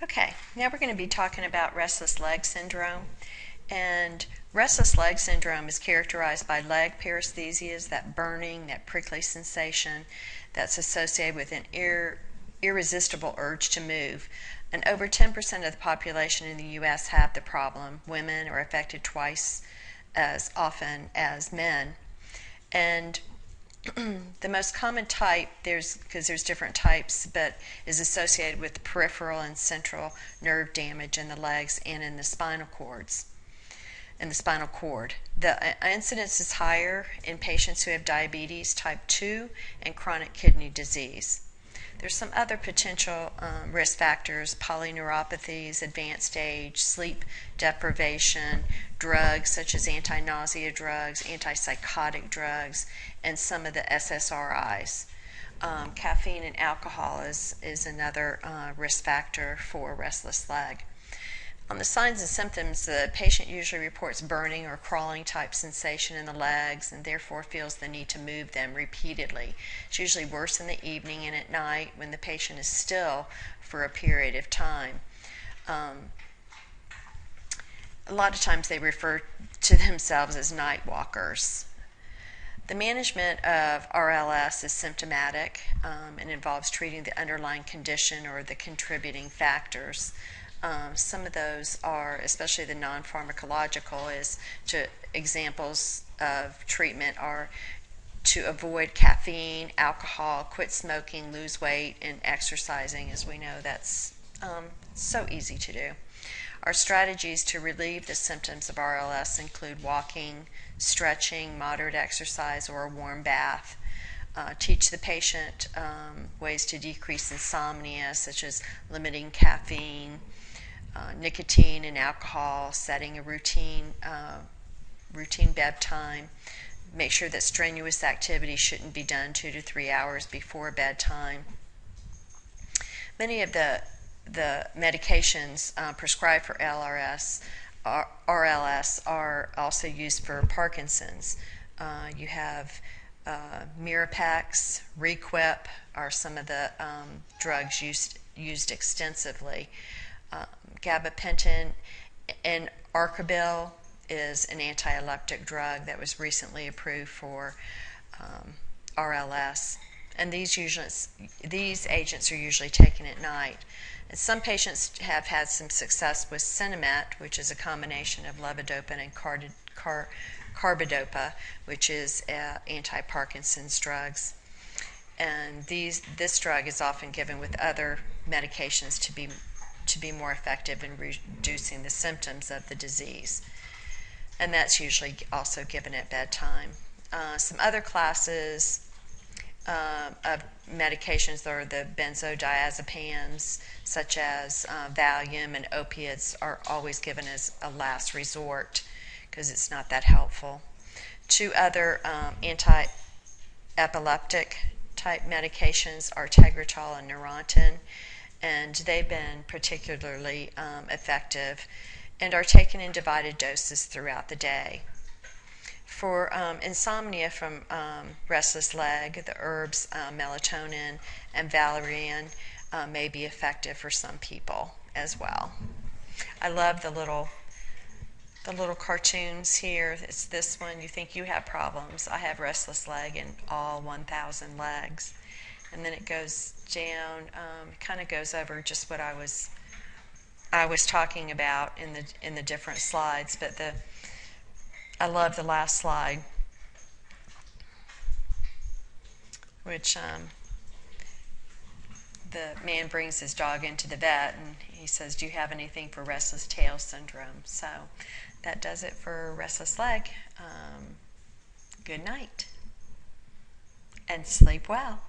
Okay, now we're going to be talking about restless leg syndrome. And restless leg syndrome is characterized by leg paresthesias, that burning, that prickly sensation that's associated with an irresistible urge to move. And over 10% of the population in the U.S. have the problem. Women are affected twice as often as men. And the most common type, because there's different types, but is associated with peripheral and central nerve damage in the legs and in the spinal cords. In the spinal cord, the incidence is higher in patients who have diabetes type 2 and chronic kidney disease. There's some other potential risk factors: polyneuropathies, advanced age, sleep deprivation, drugs such as anti-nausea drugs, antipsychotic drugs, and some of the SSRIs. Caffeine and alcohol is another risk factor for restless leg. On the signs and symptoms, the patient usually reports burning or crawling type sensation in the legs and therefore feels the need to move them repeatedly. It's usually worse in the evening and at night when the patient is still for a period of time. A lot of times they refer to themselves as night walkers. The management of RLS is symptomatic and involves treating the underlying condition or the contributing factors. Some of those are, especially the non-pharmacological, examples of treatment are to avoid caffeine, alcohol, quit smoking, lose weight, and exercising. As we know, that's so easy to do. Our strategies to relieve the symptoms of RLS include walking, stretching, moderate exercise, or a warm bath. Teach the patient ways to decrease insomnia, such as limiting caffeine, nicotine and alcohol, setting a routine bedtime. Make sure that strenuous activity shouldn't be done 2 to 3 hours before bedtime. Many of the medications prescribed for RLS are also used for Parkinson's. You have Mirapex, Requip are some of the drugs used extensively. Gabapentin and Arcabil is an anti-epileptic drug that was recently approved for RLS. And these agents are usually taken at night. And some patients have had some success with Sinemet, which is a combination of levodopa and carbidopa, which is anti-Parkinson's drugs. And this drug is often given with other medications to be more effective in reducing the symptoms of the disease. And that's usually also given at bedtime. Some other classes of medications are the benzodiazepines, such as Valium, and opiates are always given as a last resort because it's not that helpful. Two other anti-epileptic type medications are Tegretol and Neurontin, and they've been particularly effective and are taken in divided doses throughout the day. For insomnia from restless leg, the herbs melatonin and valerian may be effective for some people as well. I love the little cartoons here. It's this one. You think you have problems. I have restless leg and all 1,000 legs. And then it goes down, kind of goes over just what I was talking about in the different slides. But I love the last slide, which the man brings his dog into the vet and he says, "Do you have anything for restless tail syndrome?" So that does it for restless leg. Good night and sleep well.